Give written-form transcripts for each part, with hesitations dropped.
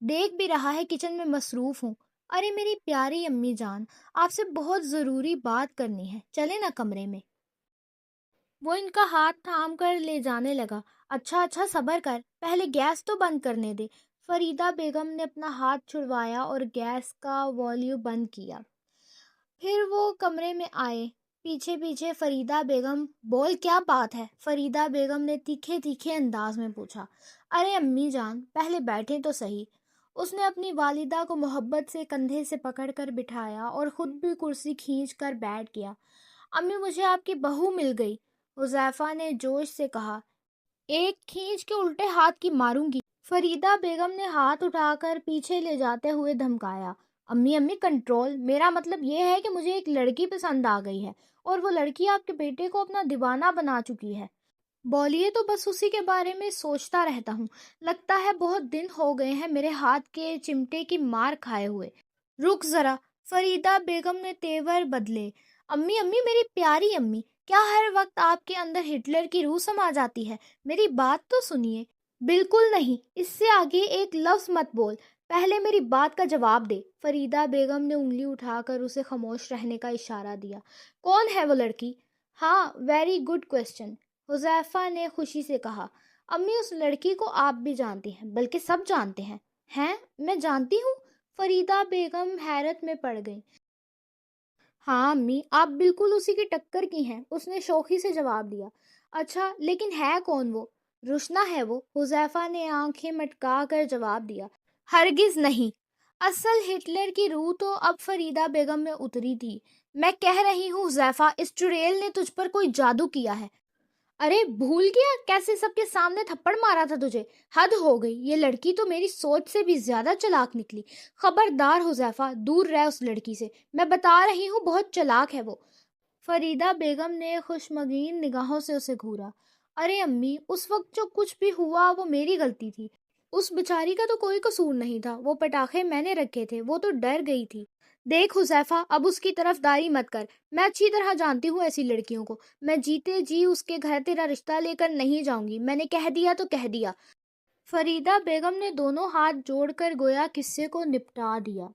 دیکھ بھی رہا ہے کچن میں مصروف ہوں۔ ارے میری پیاری امی جان، آپ سے بہت ضروری بات کرنی ہے، چلے نا کمرے میں۔ وہ ان کا ہاتھ تھام کر لے جانے لگا۔ اچھا اچھا صبر کر، پہلے گیس تو بند کرنے دے۔ فریدہ بیگم نے اپنا ہاتھ چھڑوایا اور گیس کا والیوم بند کیا۔ پھر وہ کمرے میں آئے، پیچھے پیچھے فریدہ بیگم۔ بول کیا بات ہے؟ فریدہ بیگم نے تیکھے تیکھے انداز میں پوچھا۔ ارے امی جان، پہلے بیٹھیں تو صحیح۔ اس نے اپنی والدہ کو محبت سے کندھے سے پکڑ کر بٹھایا اور خود بھی کرسی کھینچ کر بیٹھ گیا۔ امی مجھے آپ کی بہو مل گئی، حذیفہ نے جوش سے کہا۔ ایک کھینچ کے الٹے ہاتھ کی ماروں گی، فریدہ بیگم نے ہاتھ اٹھا کر پیچھے لے جاتے ہوئے دھمکایا۔ امی امی کنٹرول، میرا مطلب یہ ہے کہ مجھے ایک لڑکی پسند آ گئی ہے اور وہ لڑکی آپ کے بیٹے کو اپنا دیوانہ بنا چکی ہے۔ بولیے تو بس اسی کے بارے میں سوچتا رہتا ہوں۔ لگتا ہے بہت دن ہو گئے ہیں میرے ہاتھ کے چمٹے کی مار کھائے ہوئے۔ رک ذرا، فریدہ بیگم نے تیور بدلے۔ امی امی میری پیاری امی، کیا ہر وقت آپ کے اندر ہٹلر کی روح سما جاتی ہے؟ میری بات تو سنیے۔ بالکل نہیں، اس سے آگے ایک لفظ مت بول، پہلے میری بات کا جواب دے۔ فریدہ بیگم نے انگلی اٹھا کر اسے خاموش رہنے کا اشارہ دیا۔ کون ہے وہ لڑکی؟ ہاں، ویری گڈ کوسچن، حذیفہ نے خوشی سے کہا۔ امی اس لڑکی کو آپ بھی جانتی ہیں، بلکہ سب جانتے ہیں۔ ہیں؟ میں جانتی ہوں؟ فریدہ بیگم حیرت میں پڑ گئی۔ ہاں امی، آپ بالکل اسی کی ٹکر کی ہیں، اس نے شوخی سے جواب دیا۔ اچھا، لیکن ہے کون وہ؟ رشنا ہے وہ، حذیفہ نے آنکھیں مٹکا کر جواب دیا۔ ہرگز نہیں، اصل ہٹلر کی روح تو اب فریدہ بیگم میں اتری تھی۔ میں کہہ رہی ہوں حذیفہ، اس چڑیل نے تجھ پر کوئی جادو کیا ہے۔ ارے بھول گیا کیسے سب کے سامنے تھپڑ مارا تھا تجھے؟ حد ہو گئی، یہ لڑکی تو میری سوچ سے بھی زیادہ چلاک نکلی۔ خبردار حذیفہ، دور رہ اس لڑکی سے، میں بتا رہی ہوں بہت چلاک ہے وہ۔ فریدہ بیگم نے خوشمگین نگاہوں سے اسے گھورا۔ ارے امی، اس وقت جو کچھ بھی ہوا وہ میری غلطی تھی، اس بیچاری کا تو کوئی قصور نہیں تھا، وہ پٹاخے میں نے رکھے تھے، وہ تو ڈر گئی تھی۔ دیکھ حذیفہ، اب اس کی طرف داری مت کر، میں اچھی طرح جانتی ہوں ایسی لڑکیوں کو، میں جیتے جی اس کے گھر تیرا رشتہ لے کر نہیں جاؤں گی، میں نے کہہ دیا تو کہہ دیا۔ فریدہ بیگم نے دونوں ہاتھ جوڑ کر گویا قصے کو نپٹا دیا۔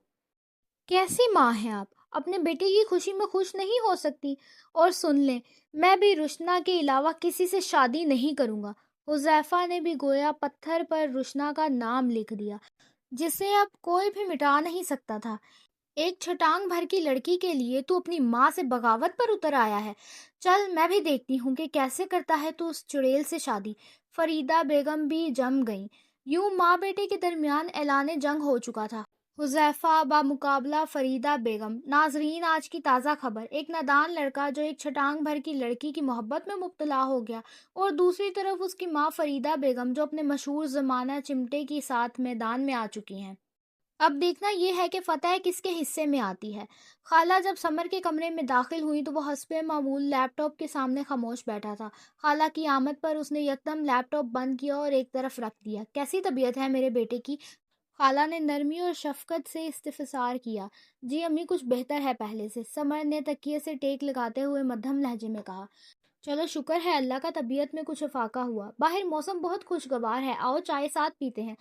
کیسی ماں ہیں آپ، اپنے بیٹے کی خوشی میں خوش نہیں ہو سکتی؟ اور سن لیں، میں بھی رشنا کے علاوہ کسی سے شادی نہیں کروں گا۔ حذیفہ نے بھی گویا پتھر پر رشنا کا نام لکھ دیا، جسے اب کوئی بھی مٹا نہیں سکتا تھا۔ ایک چھٹانگ بھر کی لڑکی کے لیے تو اپنی ماں سے بغاوت پر اتر آیا ہے۔ چل میں بھی دیکھتی ہوں کہ کیسے کرتا ہے تو اس چڑیل سے شادی۔ فریدہ بیگم بھی جم گئیں۔ یوں ماں بیٹے کے درمیان اعلان جنگ ہو چکا تھا۔ حذیفہ بمقابلہ فریدہ بیگم۔ ناظرین، آج کی تازہ خبر، ایک نادان لڑکا جو ایک چھٹانگ بھر کی لڑکی کی محبت میں مبتلا ہو گیا، اور دوسری طرف اس کی ماں فریدہ بیگم جو اپنے مشہور زمانہ چمٹے کی ساتھ میدان میں آ چکی ہیں۔ اب دیکھنا یہ ہے کہ فتح کس کے حصے میں آتی ہے۔ خالہ جب سمر کے کمرے میں داخل ہوئی تو وہ حسب معمول لیپ ٹاپ کے سامنے خاموش بیٹھا تھا۔ خالہ کی آمد پر اس نے یکدم لیپ ٹاپ بند کیا اور ایک طرف رکھ دیا۔ کیسی طبیعت ہے میرے بیٹے کی؟ خالہ نے نرمی اور شفقت سے استفسار کیا۔ جی امی، کچھ بہتر ہے پہلے سے، سمر نے تکیے سے ٹیک لگاتے ہوئے مدھم لہجے میں کہا۔ چلو شکر ہے اللہ کا، طبیعت میں کچھ افاقہ ہوا۔ باہر موسم بہت خوشگوار ہے، آؤ چائے ساتھ پیتے ہیں۔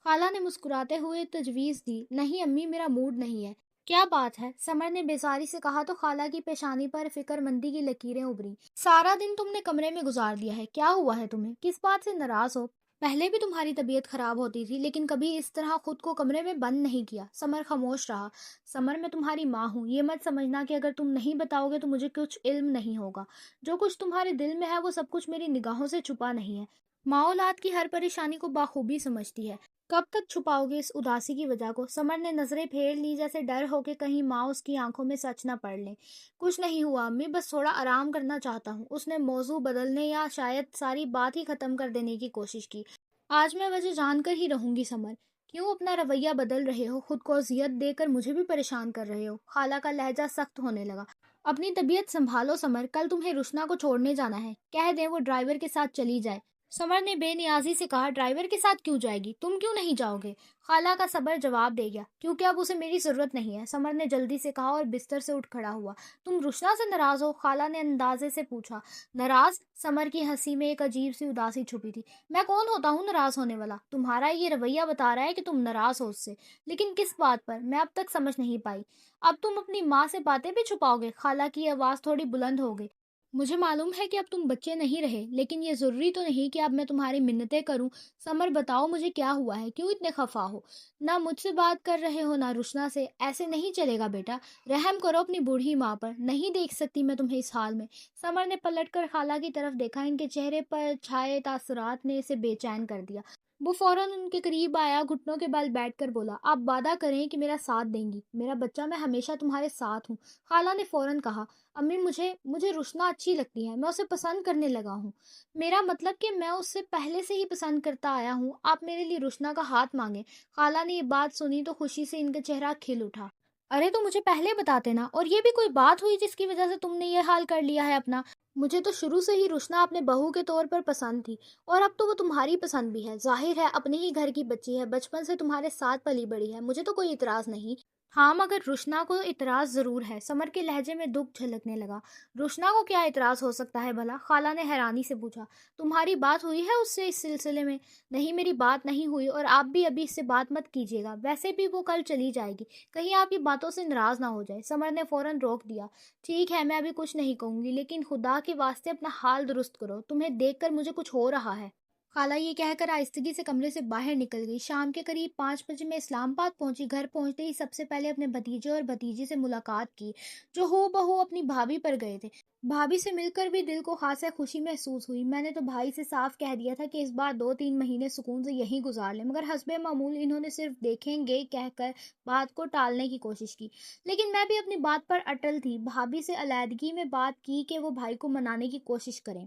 خالہ نے مسکراتے ہوئے تجویز دی۔ نہیں امی، میرا موڈ نہیں ہے۔ کیا بات ہے؟ سمر نے بیزاری سے کہا تو خالہ کی پیشانی پر فکر مندی کی لکیریں ابھریں۔ سارا دن تم نے کمرے میں گزار دیا ہے، کیا ہوا ہے تمہیں؟ کس بات سے ناراض ہو؟ پہلے بھی تمہاری طبیعت خراب ہوتی تھی، لیکن کبھی اس طرح خود کو کمرے میں بند نہیں کیا۔ سمر خاموش رہا۔ سمر، میں تمہاری ماں ہوں، یہ مت سمجھنا کہ اگر تم نہیں بتاؤ گے تو مجھے کچھ علم نہیں ہوگا۔ جو کچھ تمہارے دل میں ہے وہ سب کچھ میری نگاہوں سے چھپا نہیں ہے۔ ماں اولاد کی ہر پریشانی کو بخوبی سمجھتی ہے۔ کب تک چھپاؤ گے اس اداسی کی وجہ کو؟ سمر نے نظریں پھیر لی، جیسے ڈر ہو کہ کہیں ماں اس کی آنکھوں میں سچ نہ پڑھ لیں۔ کچھ نہیں ہوا امی، بس تھوڑا آرام کرنا چاہتا ہوں۔ اس نے موضوع بدلنے یا شاید ساری بات ہی ختم کر دینے کی کوشش کی۔ آج میں وجہ جان کر ہی رہوں گی سمر۔ کیوں اپنا رویہ بدل رہے ہو؟ خود کو اذیت دے کر مجھے بھی پریشان کر رہے ہو؟ خالہ کا لہجہ سخت ہونے لگا۔ اپنی طبیعت سنبھالو سمر، کل تمہیں رشنا کو چھوڑنے جانا ہے، کہہ دیں وہ ڈرائیور کے ساتھ چلی جائے۔ سمر نے بے نیازی سے کہا۔ ڈرائیور کے ساتھ کیوں جائے گی؟ تم کیوں نہیں جاؤ گے؟ خالہ کا صبر جواب دے گیا، کیونکہ اب اسے میری ضرورت نہیں ہے، سمر نے جلدی سے کہا اور بستر سے اٹھ کھڑا ہوا۔ تم رشنا سے ناراض ہو؟ خالہ نے اندازے سے پوچھا۔ ناراض؟ سمر کی ہنسی میں ایک عجیب سی اداسی چھپی تھی۔ میں کون ہوتا ہوں ناراض ہونے والا؟ تمہارا یہ رویہ بتا رہا ہے کہ تم ناراض ہو اس سے، لیکن کس بات پر؟ میں اب تک سمجھ نہیں پائی۔ اب تم اپنی ماں سے باتیں بھی چھپاؤ گے؟ خالہ کی آواز تھوڑی بلند ہو گئی۔ مجھے معلوم ہے کہ اب تم بچے نہیں رہے، لیکن یہ ضروری تو نہیں کہ اب میں تمہاری منتیں کروں۔ سمر بتاؤ مجھے کیا ہوا ہے، کیوں اتنے خفا ہو؟ نہ مجھ سے بات کر رہے ہو نہ رشنا سے، ایسے نہیں چلے گا بیٹا، رحم کرو اپنی بوڑھی ماں پر، نہیں دیکھ سکتی میں تمہیں اس حال میں۔ سمر نے پلٹ کر خالہ کی طرف دیکھا، ان کے چہرے پر چھائے تاثرات نے اسے بے چین کر دیا۔ وہ فوراً ان کے قریب آیا، گھٹنوں کے بل بیٹھ کر بولا، آپ وعدہ کریں کہ میرا ساتھ دیں گی؟ میرا بچہ، میں ہمیشہ تمہارے ساتھ ہوں۔ خالہ نے فوراً کہا، امی مجھے رشنا اچھی لگتی ہے، میں اسے پسند کرنے لگا ہوں۔ میرا مطلب کہ میں اس سے پہلے سے ہی پسند کرتا آیا ہوں، آپ میرے لیے رشنا کا ہاتھ مانگیں۔ خالہ نے یہ بات سنی تو خوشی سے ان کا چہرہ کھل اٹھا۔ ارے تو مجھے پہلے بتاتے نا، اور یہ بھی کوئی بات ہوئی جس کی وجہ سے تم نے یہ حال کر لیا ہے اپنا؟ مجھے تو شروع سے ہی رشنا اپنے بہو کے طور پر پسند تھی، اور اب تو وہ تمہاری پسند بھی ہے۔ ظاہر ہے اپنے ہی گھر کی بچی ہے، بچپن سے تمہارے ساتھ پلی بڑی ہے، مجھے تو کوئی اعتراض نہیں۔ ہاں مگر رشنا کو اعتراض ضرور ہے۔ سمر کے لہجے میں دکھ جھلکنے لگا۔ رشنا کو کیا اعتراض ہو سکتا ہے بھلا؟ خالہ نے حیرانی سے پوچھا۔ تمہاری بات ہوئی ہے اس سے اس سلسلے میں؟ نہیں، میری بات نہیں ہوئی، اور آپ بھی ابھی اس سے بات مت کیجیے گا، ویسے بھی وہ کل چلی جائے گی، کہیں آپ کی باتوں سے ناراض نہ ہو جائے۔ سمر نے فوراً روک دیا۔ ٹھیک ہے، میں ابھی کچھ نہیں کہوں گی، لیکن خدا کے واسطے اپنا حال درست کرو، تمہیں دیکھ کر مجھے کچھ ہو رہا ہے۔ خالہ یہ کہہ کر آہستگی سے کمرے سے باہر نکل گئی۔ شام کے قریب 5 بجے میں اسلام آباد پہنچی۔ گھر پہنچتے ہی سب سے پہلے اپنے بھتیجے اور بھتیجی سے ملاقات کی، جو ہو بہو اپنی بھابھی پر گئے تھے۔ بھابھی سے مل کر بھی دل کو خاصا خوشی محسوس ہوئی۔ میں نے تو بھائی سے صاف کہہ دیا تھا کہ اس بار 2-3 مہینے سکون سے یہیں گزار لیں، مگر حسب معمول انہوں نے صرف دیکھیں گے کہہ کر بات کو ٹالنے کی کوشش کی۔ لیکن میں بھی اپنی بات پر اٹل تھی۔ بھابھی سے علیحدگی میں بات کی کہ وہ بھائی کو منانے کی کوشش کریں۔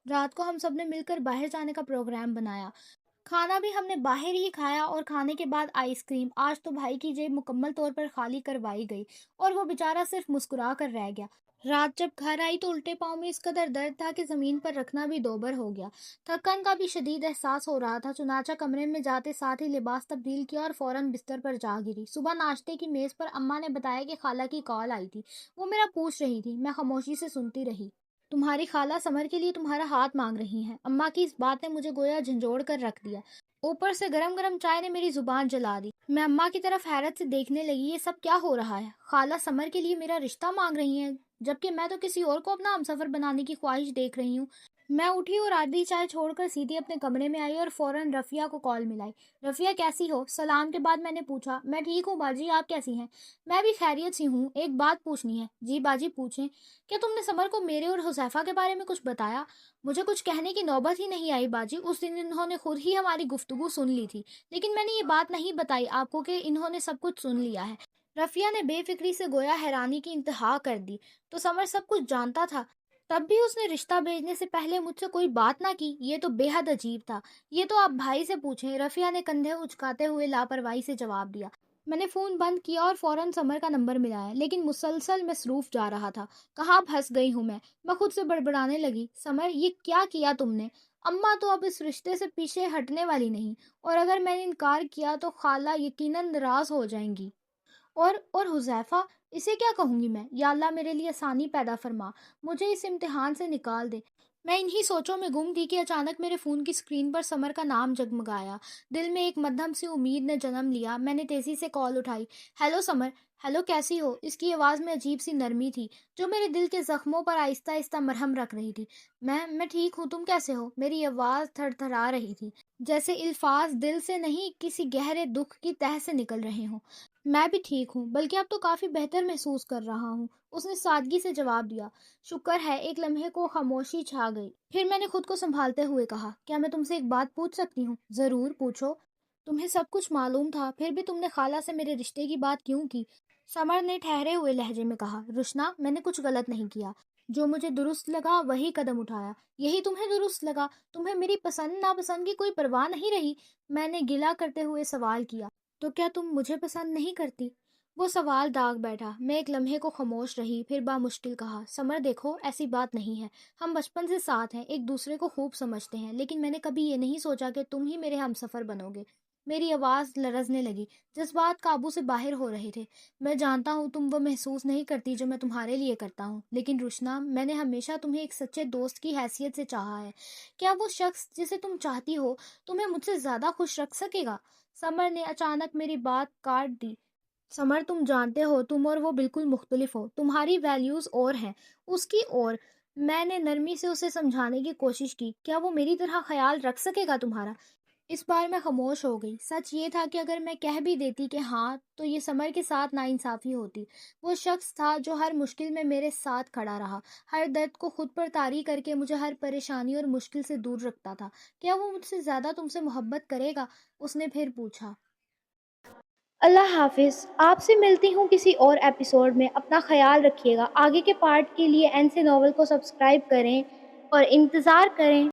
رات کو ہم سب نے مل کر باہر جانے کا پروگرام بنایا۔ کھانا بھی ہم نے باہر ہی کھایا، اور کھانے کے بعد آئس کریم۔ آج تو بھائی کی جیب مکمل طور پر خالی کروائی گئی، اور وہ بیچارہ صرف مسکرا کر رہ گیا۔ رات جب گھر آئی تو الٹے پاؤں میں اس قدر درد تھا کہ زمین پر رکھنا بھی دوبر ہو گیا۔ تھکن کا بھی شدید احساس ہو رہا تھا، چنانچہ کمرے میں جاتے ساتھ ہی لباس تبدیل کیا اور فوراً بستر پر جا گری۔ صبح ناشتے کی میز پر اماں نے بتایا کہ خالہ کی کال آئی تھی، وہ میرا پوچھ رہی تھی۔ میں خاموشی سے سنتی رہی۔ تمہاری خالہ سمر کے لیے تمہارا ہاتھ مانگ رہی ہیں۔ اماں کی اس بات نے مجھے گویا جھنجھوڑ کر رکھ دیا۔ اوپر سے گرم گرم چائے نے میری زبان جلا دی۔ میں اماں کی طرف حیرت سے دیکھنے لگی۔ یہ سب کیا ہو رہا ہے؟ خالہ سمر کے لیے میرا رشتہ مانگ رہی ہیں، جبکہ میں تو کسی اور کو اپنا ہمسفر بنانے کی خواہش دیکھ رہی ہوں۔ میں اٹھی اور آدھی چائے چھوڑ کر سیدھی اپنے کمرے میں آئی اور فوراً رفیہ کو کال ملائی۔ رفیہ کیسی ہو؟ سلام کے بعد میں نے پوچھا۔ میں ٹھیک ہوں باجی، آپ کیسی ہیں؟ میں بھی خیریت سی ہوں، ایک بات پوچھنی ہے۔ جی باجی پوچھیں۔ کیا تم نے سمر کو میرے اور حذیفہ کے بارے میں کچھ بتایا؟ مجھے کچھ کہنے کی نوبت ہی نہیں آئی باجی، اس دن انہوں نے خود ہی ہماری گفتگو سن لی تھی، لیکن میں نے یہ بات نہیں بتائی آپ کو کہ انہوں نے سب کچھ سن لیا ہے۔ رفیہ نے بے فکری سے گویا حیرانی کی انتہا کر دی۔ تو سمر سب کچھ جانتا تھا، تب بھی اس نے رشتہ بھیجنے سے پہلے مجھ سے کوئی بات نہ کی؟ یہ تو بے حد عجیب تھا۔ یہ تو آپ بھائی سے پوچھیں، رفیہ نے کندھے اچکاتے ہوئے لاپرواہی سے جواب دیا۔ میں نے فون بند کیا اور فوراً سمر کا نمبر ملایا، لیکن مسلسل مصروف جا رہا تھا۔ کہاں پھنس گئی ہوں میں خود سے بڑبڑانے لگی۔ سمر یہ کیا کیا تم نے؟ اماں تو اب اس رشتے سے پیچھے ہٹنے والی نہیں، اور اگر میں نے انکار کیا تو خالہ یقیناً ناراض ہو جائیں گی۔ اور حذیفہ، اسے کیا کہوں گی میں؟ یا اللہ میرے لیے آسانی پیدا فرما، مجھے اس امتحان سے نکال دے۔ میں انہی سوچوں میں گم تھی کہ اچانک میرے فون کی اسکرین پر سمر کا نام جگمگایا۔ دل میں ایک مدھم سی امید نے جنم لیا۔ میں نے تیزی سے کال اٹھائی۔ ہیلو سمر۔ ہیلو، کیسی ہو؟ اس کی آواز میں عجیب سی نرمی تھی، جو میرے دل کے زخموں پر آہستہ آہستہ مرہم رکھ رہی تھی۔ میں ٹھیک ہوں، تم کیسے ہو؟ میری آواز تھر تھرا رہی تھی، جیسے الفاظ دل سے نہیں کسی گہرے دکھ کی تہہ سے نکل رہے ہوں۔ میں بھی ٹھیک ہوں، بلکہ اب تو کافی بہتر محسوس کر رہا ہوں، اس نے سادگی سے جواب دیا۔ شکر ہے۔ ایک لمحے کو خاموشی چھا گئی، پھر میں نے خود کو سنبھالتے ہوئے کہا، کیا میں تم سے ایک بات پوچھ سکتی ہوں؟ ضرور، پوچھو۔ تمہیں سب کچھ معلوم تھا، پھر بھی تم نے خالہ سے میرے رشتے کی بات کیوں کی؟ سمر نے ٹھہرے ہوئے لہجے میں کہا، رشنا، میں نے کچھ غلط نہیں کیا، جو مجھے درست لگا وہی قدم اٹھایا۔ یہی تمہیں درست لگا؟ تمہیں میری پسند ناپسند کی کوئی پرواہ نہیں رہی؟ میں نے گلہ کرتے ہوئے سوال کیا۔ تو کیا تم مجھے پسند نہیں کرتی؟ وہ سوال داغ بیٹھا۔ میں ایک لمحے کو خاموش رہی، پھر بامشکل کہا، سمر دیکھو، ایسی بات نہیں ہے، ہم بچپن سے ساتھ ہیں، ایک دوسرے کو خوب سمجھتے ہیں، لیکن میں نے کبھی یہ نہیں سوچا کہ تم ہی میرے ہم سفر بنو گے۔ میری آواز لرزنے لگی، جذبات قابو سے باہر ہو رہے تھے۔ میں جانتا ہوں تم وہ محسوس نہیں کرتی جو میں تمہارے لیے کرتا ہوں، لیکن روشنا، میں نے ہمیشہ تمہیں ایک سچے دوست کی حیثیت سے چاہا ہے۔ کیا وہ شخص جسے تم چاہتی ہو تمہیں مجھ سے زیادہ خوش رکھ سکے گا؟ سمر نے اچانک میری بات کاٹ دی۔ سمر، تم جانتے ہو تم اور وہ بالکل مختلف ہو، تمہاری ویلیوز اور ہیں، اس کی اور۔ میں نے نرمی سے اسے سمجھانے کی کوشش کی، کیا وہ میری طرح خیال رکھ سکے گا تمہارا؟ اس بار میں خاموش ہو گئی۔ سچ یہ تھا کہ اگر میں کہہ بھی دیتی کہ ہاں تو یہ سمر کے ساتھ ناانصافی ہوتی۔ وہ شخص تھا جو ہر مشکل میں میرے ساتھ کھڑا رہا، ہر درد کو خود پر طاری کر کے مجھے ہر پریشانی اور مشکل سے دور رکھتا تھا۔ کیا وہ مجھ سے زیادہ تم سے محبت کرے گا؟ اس نے پھر پوچھا۔ اللہ حافظ، آپ سے ملتی ہوں کسی اور ایپیسوڈ میں، اپنا خیال رکھیے گا۔ آگے کے پارٹ کے لیے این سے ناول کو سبسکرائب کریں اور انتظار کریں۔